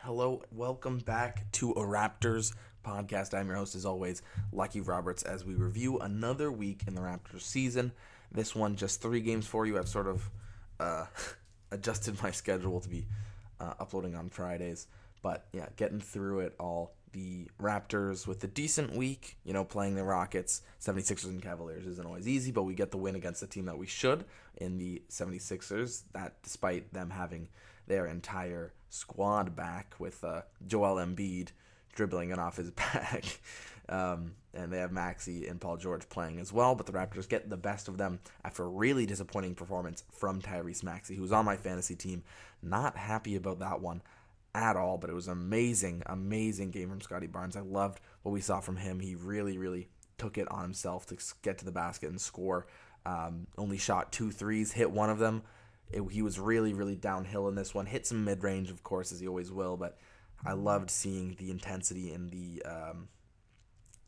Hello, welcome back to a Raptors podcast. I'm your host, as always, Lucky Roberts, as we review another week in the Raptors season. This one, just 3 games for you. I've sort of uh, adjusted my schedule to be uploading on Fridays. But yeah, getting through it all. The Raptors with a decent week, playing the Rockets, 76ers, and Cavaliers isn't always easy, but we get the win against the team that we should in the 76ers, that despite them having their entire squad back with Joel Embiid dribbling it off his back. And they have Maxey and Paul George playing as well, but the Raptors get the best of them after a really disappointing performance from Tyrese Maxey, who's on my fantasy team. Not happy about that one at all, but it was amazing game from Scotty Barnes. I loved what we saw from him. He really took it on himself to get to the basket and score. Only shot 2 threes, hit one of them. He was really downhill in this one. Hit some mid-range, of course, as he always will, but I loved seeing the intensity and the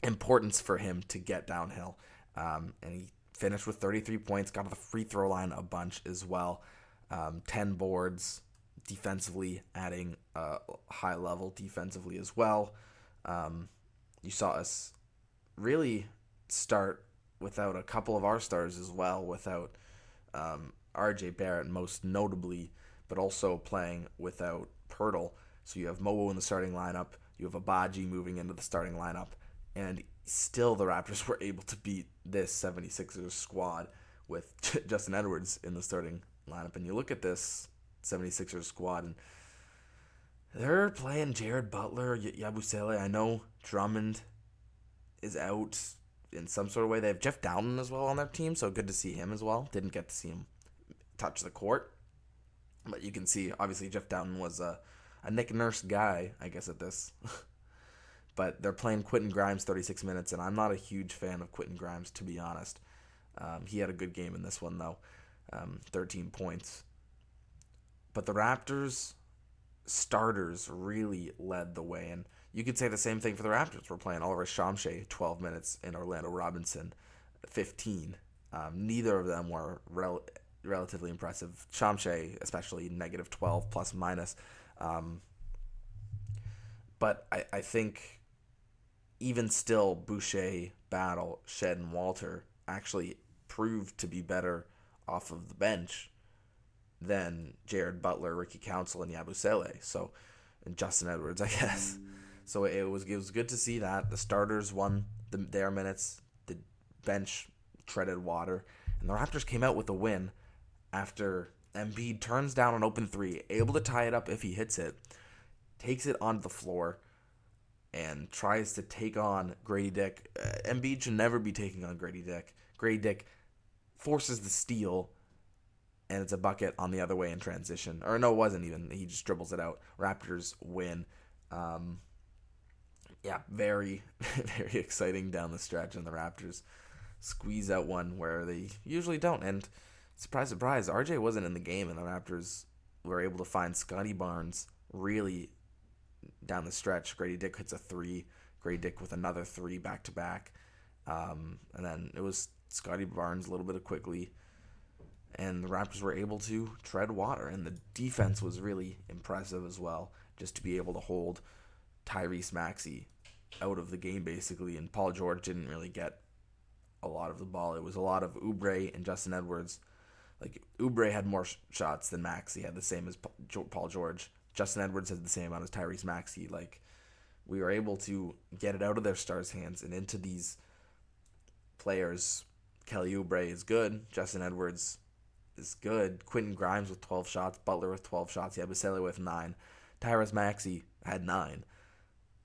importance for him to get downhill. And he finished with 33 points, got to the free throw line a bunch as well. 10 boards defensively, adding a high level defensively as well. You saw us really start without a couple of our stars as well, without RJ Barrett most notably, but also playing without Pirtle. So you have Mobo in the starting lineup, you have Abaji moving into the starting lineup, and still the Raptors were able to beat this 76ers squad with Justin Edwards in the starting lineup. And you look at this 76ers squad, and they're playing Jared Butler, Yabusele. I know Drummond is out in some sort of way. They have Jeff Dowtin as well on their team, so good to see him as well. Didn't get to see him touch the court, but you can see obviously Jeff Dowtin was a Nick Nurse guy, I guess, at this. But they're playing Quentin Grimes 36 minutes, and I'm not a huge fan of Quentin Grimes, to be honest. He had a good game in this one, though, 13 points. But the Raptors starters really led the way, and you could say the same thing for the Raptors. We're playing Oliver Shamshe 12 minutes and Orlando Robinson 15. Neither of them were relatively impressive. Shamshe especially -12 plus minus. But I think even still, Boucher, Battle, Shed, and Walter actually proved to be better off of the bench than Jared Butler, Ricky Council, and Yabusele. So, and Justin Edwards, I guess. So it was good to see that the starters won their minutes, the bench treaded water, and the Raptors came out with a win after Embiid turns down an open three, able to tie it up if he hits it, takes it onto the floor, and tries to take on Grady Dick. Embiid should never be taking on Grady Dick. Grady Dick forces the steal, and it's a bucket on the other way in transition. Or no, it wasn't even. He just dribbles it out. Raptors win. Very, very exciting down the stretch, and the Raptors squeeze out one where they usually don't. And surprise, surprise, RJ wasn't in the game, and the Raptors were able to find Scotty Barnes really down the stretch. Grady Dick hits a 3. Grady Dick with another 3 back-to-back. And then it was Scotty Barnes a little bit of quickly. And the Raptors were able to tread water. And the defense was really impressive as well, just to be able to hold Tyrese Maxey out of the game, basically. And Paul George didn't really get a lot of the ball. It was a lot of Oubre and Justin Edwards. Like, Oubre had more shots than Maxey, had the same as Paul George. Justin Edwards had the same amount as Tyrese Maxey. Like, we were able to get it out of their stars' hands and into these players. Kelly Oubre is good. Justin Edwards is good. Quentin Grimes with 12 shots. Butler with 12 shots. Yabusele with 9. Tyrese Maxey had 9.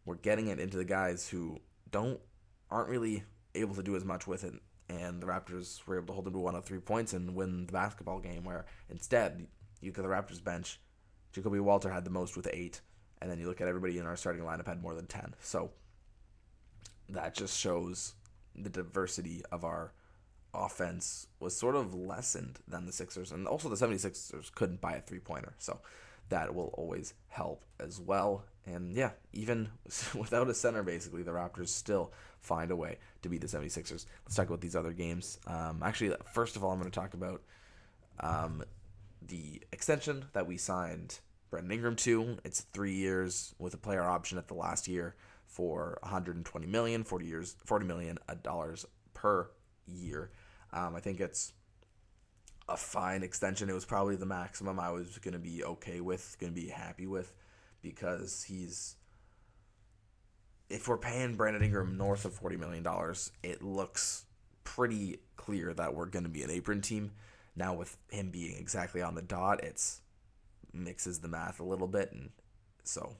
We're getting it into the guys who aren't really able to do as much with it, and the Raptors were able to hold them to 103 points and win the basketball game, where instead, you look at the Raptors bench, Jacoby Walter had the most with 8, and then you look at everybody in our starting lineup had more than 10. So that just shows the diversity of our offense was sort of lessened than the Sixers, and also the 76ers couldn't buy a three-pointer, so that will always help as well. And yeah, even without a center, basically, the Raptors still find a way to beat the 76ers. Let's talk about these other games. Actually, first of all, I'm going to talk about the extension that we signed Brandon Ingram 2. It's 3 years with a player option at the last year for $120 million, 40 years, $40 million dollars per year. I think it's a fine extension. It was probably the maximum I was going to be okay with, going to be happy with, because if we're paying Brandon Ingram north of $40 million, it looks pretty clear that we're going to be an apron team. Now with him being exactly on the dot, it's mixes the math a little bit, and so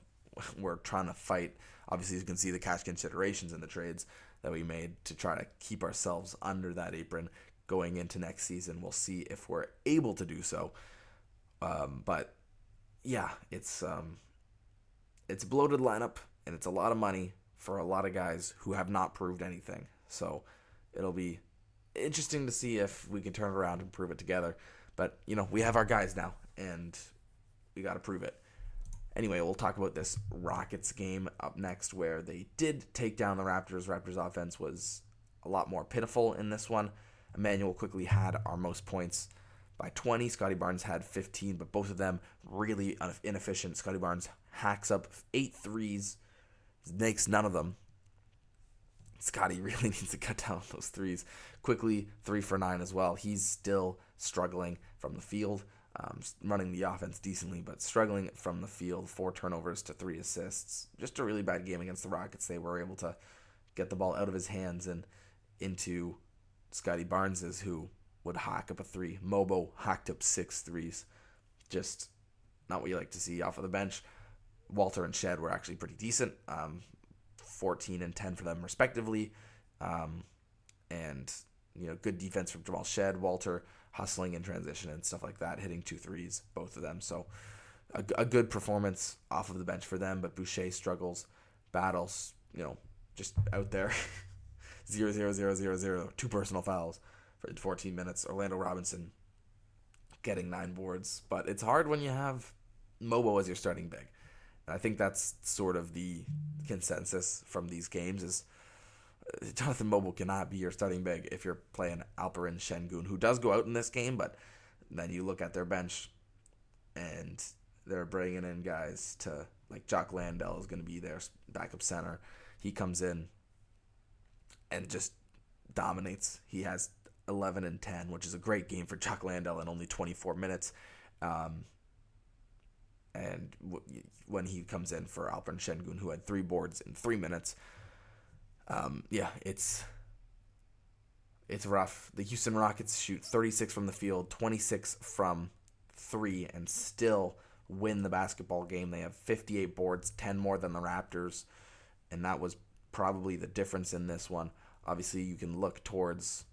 we're trying to fight. Obviously, you can see the cash considerations in the trades that we made to try to keep ourselves under that apron going into next season. We'll see if we're able to do so. But yeah, it's a bloated lineup, and it's a lot of money for a lot of guys who have not proved anything. So it'll be interesting to see if we can turn it around and prove it together. But, we have our guys now, and we got to prove it. Anyway, we'll talk about this Rockets game up next, where they did take down the Raptors. Raptors offense was a lot more pitiful in this one. Emmanuel quickly had our most points by 20. Scotty Barnes had 15, but both of them really inefficient. Scotty Barnes hacks up 8 threes, makes none of them. Scotty really needs to cut down those threes. Quickly, 3 for 9 as well. He's still struggling from the field, running the offense decently, but struggling from the field. 4 turnovers to 3 assists. Just a really bad game against the Rockets. They were able to get the ball out of his hands and into Scotty Barnes's, who would hack up a 3. Mobo hacked up 6 threes. Just not what you like to see off of the bench. Walter and Shed were actually pretty decent. 14 and 10 for them respectively. And good defense from Jamal Shed. Walter hustling in transition and stuff like that, hitting 2 threes, both of them. So a good performance off of the bench for them, but Boucher struggles, battles, just out there. 0-0-0-0-0, 2 personal fouls for 14 minutes. Orlando Robinson getting 9 boards. But it's hard when you have Mobo as your starting big. And I think that's sort of the consensus from these games is Jonathan Mobo cannot be your starting big if you're playing Alperen Şengün, who does go out in this game, but then you look at their bench and they're bringing in guys to, like Jock Landale is going to be their backup center. He comes in and just dominates. He has 11 and 10, which is a great game for Jock Landale in only 24 minutes. And when he comes in for Alperen Şengün, who had 3 boards in 3 minutes, it's rough. The Houston Rockets shoot 36 from the field, 26 from 3, and still win the basketball game. They have 58 boards, 10 more than the Raptors, and that was probably the difference in this one. Obviously, you can look towards,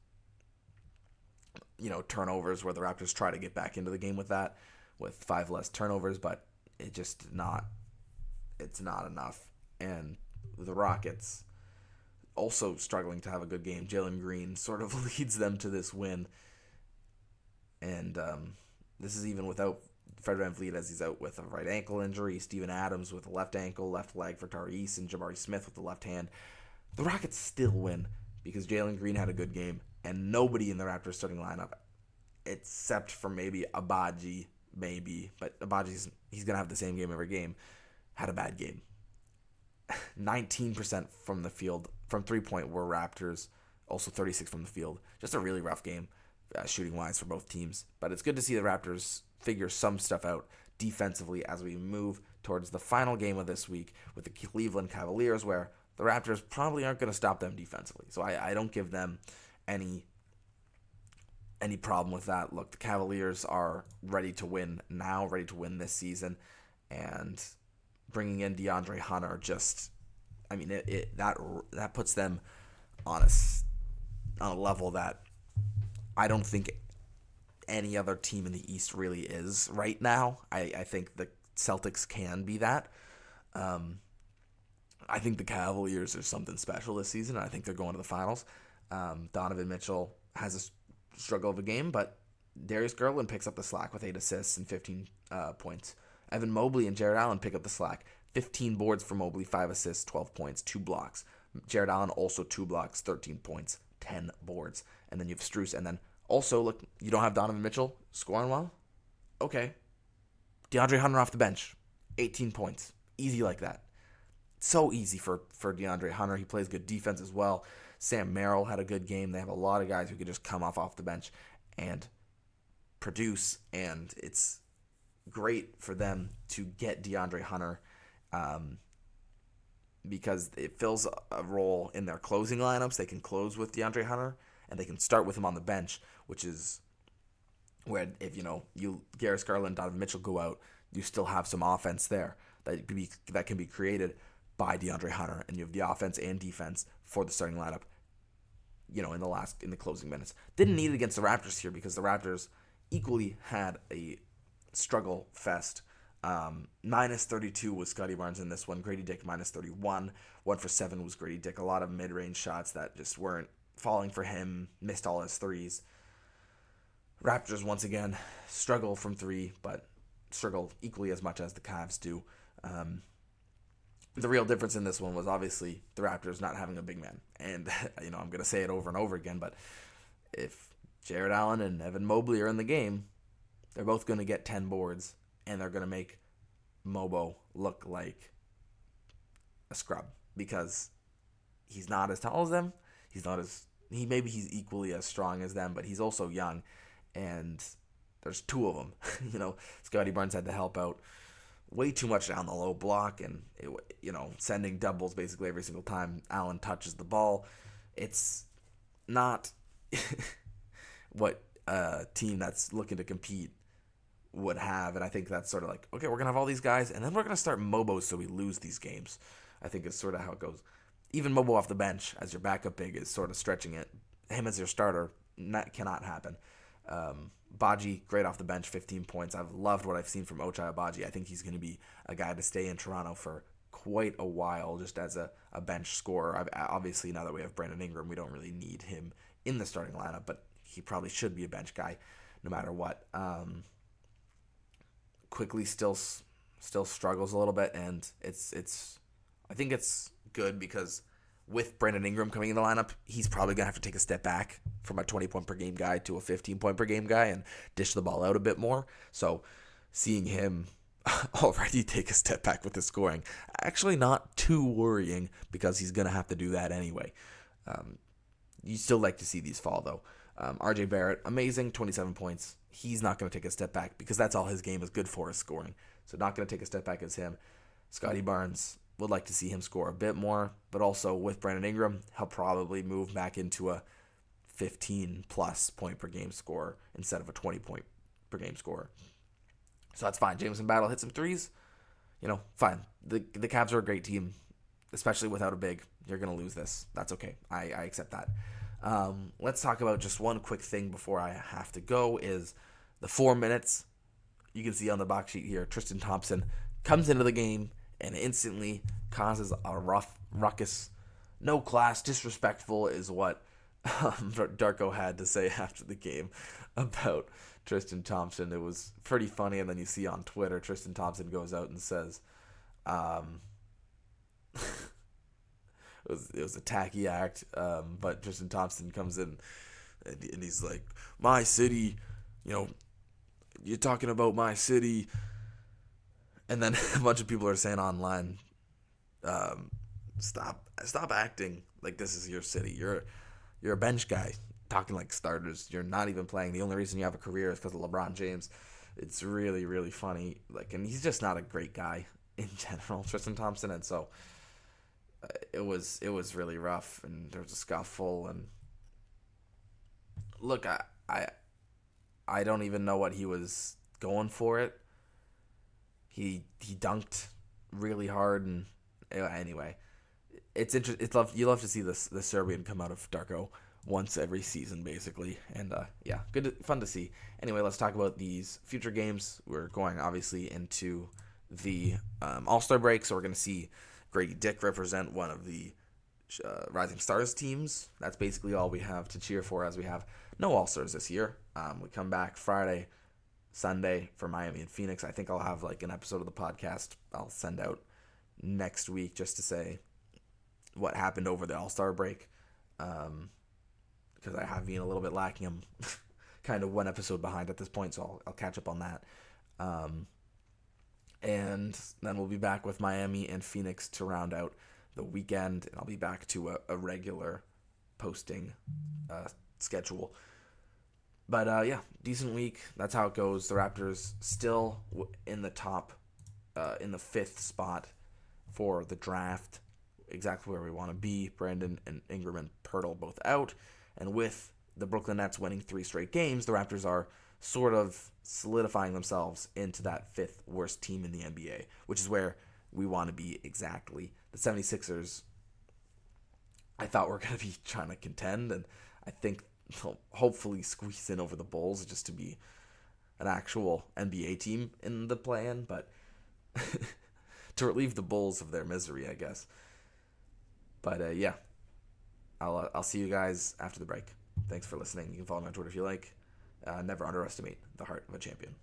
turnovers, where the Raptors try to get back into the game with 5 less turnovers, but it's not enough. And the Rockets also struggling to have a good game. Jalen Green sort of leads them to this win. And this is even without Fred VanVleet, as he's out with a right ankle injury. Steven Adams with a left ankle, left leg for Tyrese, and Jabari Smith with the left hand. The Rockets still win because Jalen Green had a good game, and nobody in the Raptors starting lineup, except for maybe Abaji, but Abaji's he's going to have the same game every game, had a bad game. 19% from the field, from 3-point were Raptors, also 36 from the field. Just a really rough game, shooting-wise for both teams. But it's good to see the Raptors figure some stuff out defensively as we move towards the final game of this week with the Cleveland Cavaliers, where the Raptors probably aren't going to stop them defensively. So I don't give them any problem with that. Look, the Cavaliers are ready to win now, ready to win this season, and bringing in DeAndre Hunter that puts them on a level that I don't think any other team in the East really is right now. I think the Celtics can be that. I think the Cavaliers are something special this season, and I think they're going to the finals. Donovan Mitchell has a struggle of a game, but Darius Garland picks up the slack with 8 assists and 15 points. Evan Mobley and Jared Allen pick up the slack. 15 boards for Mobley, 5 assists, 12 points, 2 blocks. Jared Allen also 2 blocks, 13 points, 10 boards. And then you have Strus. And then also, look, you don't have Donovan Mitchell scoring well? Okay. DeAndre Hunter off the bench, 18 points. Easy like that. So easy for DeAndre Hunter. He plays good defense as well. Sam Merrill had a good game. They have a lot of guys who could just come off the bench and produce, and it's great for them to get DeAndre Hunter because it fills a role in their closing lineups. They can close with DeAndre Hunter, and they can start with him on the bench, which is where if Garris Garland, Donovan Mitchell go out, you still have some offense there that can be created by DeAndre Hunter, and you have the offense and defense for the starting lineup. In the closing minutes, didn't need it against the Raptors here because the Raptors equally had a struggle fest. Minus 32 was Scotty Barnes in this one. Grady Dick minus 31. 1 for 7 was Grady Dick. A lot of mid-range shots that just weren't falling for him. Missed all his threes. Raptors once again struggle from three, but struggle equally as much as the Cavs do. The real difference in this one was obviously the Raptors not having a big man. And, I'm going to say it over and over again, but if Jared Allen and Evan Mobley are in the game, they're both going to get 10 boards, and they're going to make Mobo look like a scrub because he's not as tall as them. Maybe he's equally as strong as them, but he's also young, and there's two of them. Scotty Barnes had to help out way too much down the low block and, sending doubles basically every single time Allen touches the ball. It's not what a team that's looking to compete would have. And I think that's sort of like, okay, we're going to have all these guys, and then we're going to start Mobo so we lose these games. I think is sort of how it goes. Even Mobo off the bench as your backup big is sort of stretching it. Him as your starter, that cannot happen. Baji, great off the bench, 15 points. I've loved what I've seen from Ochai Agbaji. I think he's going to be a guy to stay in Toronto for quite a while, just as a bench scorer. Obviously, now that we have Brandon Ingram, we don't really need him in the starting lineup, but he probably should be a bench guy no matter what. Quickly still struggles a little bit, and I think it's good because with Brandon Ingram coming in the lineup, he's probably going to have to take a step back from a 20-point per game guy to a 15-point per game guy and dish the ball out a bit more. So seeing him already take a step back with his scoring, actually not too worrying because he's going to have to do that anyway. You still like to see these fall, though. RJ Barrett, amazing, 27 points. He's not going to take a step back because that's all his game is good for is scoring. So not going to take a step back as him. Scotty Barnes, would like to see him score a bit more, but also with Brandon Ingram, he'll probably move back into a 15-plus point per game scorer instead of a 20-point per game scorer. So that's fine. Jameson Battle hit some threes. Fine. The Cavs are a great team, especially without a big. You're going to lose this. That's okay. I accept that. Let's talk about just one quick thing before I have to go is the 4 minutes. You can see on the box sheet here, Tristan Thompson comes into the game and instantly causes a ruckus. No class, disrespectful is what Darko had to say after the game about Tristan Thompson. It was pretty funny, and then you see on Twitter, Tristan Thompson goes out and says, it was a tacky act, but Tristan Thompson comes in and he's like, my city, you're talking about my city. And then a bunch of people are saying online, stop acting like this is your city. You're a bench guy talking like starters. You're not even playing. The only reason you have a career is because of LeBron James. It's really, really funny. And he's just not a great guy in general, Tristan Thompson. And so it was really rough, and there was a scuffle. And look, I don't even know what he was going for it. He dunked really hard, and anyway, it's interesting. You love to see the Serbian come out of Darko once every season, basically, and fun to see. Anyway, let's talk about these future games. We're going obviously into the All-Star break, so we're going to see Grady Dick represent one of the Rising Stars teams. That's basically all we have to cheer for, as we have no All-Stars this year. We come back Friday, Sunday for Miami and Phoenix. I think I'll have an episode of the podcast I'll send out next week just to say what happened over the All-Star break, because I have been a little bit lacking. I'm kind of one episode behind at this point, so I'll catch up on that. And then we'll be back with Miami and Phoenix to round out the weekend. And I'll be back to a regular posting uh, schedule. But yeah, decent week. That's how it goes. The Raptors still in the top, in the fifth spot for the draft, exactly where we want to be. Brandon and Ingram and Pirtle both out. And with the Brooklyn Nets winning 3 straight games, the Raptors are sort of solidifying themselves into that fifth worst team in the NBA, which is where we want to be exactly. The 76ers, I thought were going to be trying to contend, and I think they'll hopefully squeeze in over the Bulls just to be an actual NBA team in the play-in, but to relieve the Bulls of their misery, I guess. But yeah, I'll see you guys after the break. Thanks for listening. You can follow me on Twitter if you like. Never underestimate the heart of a champion.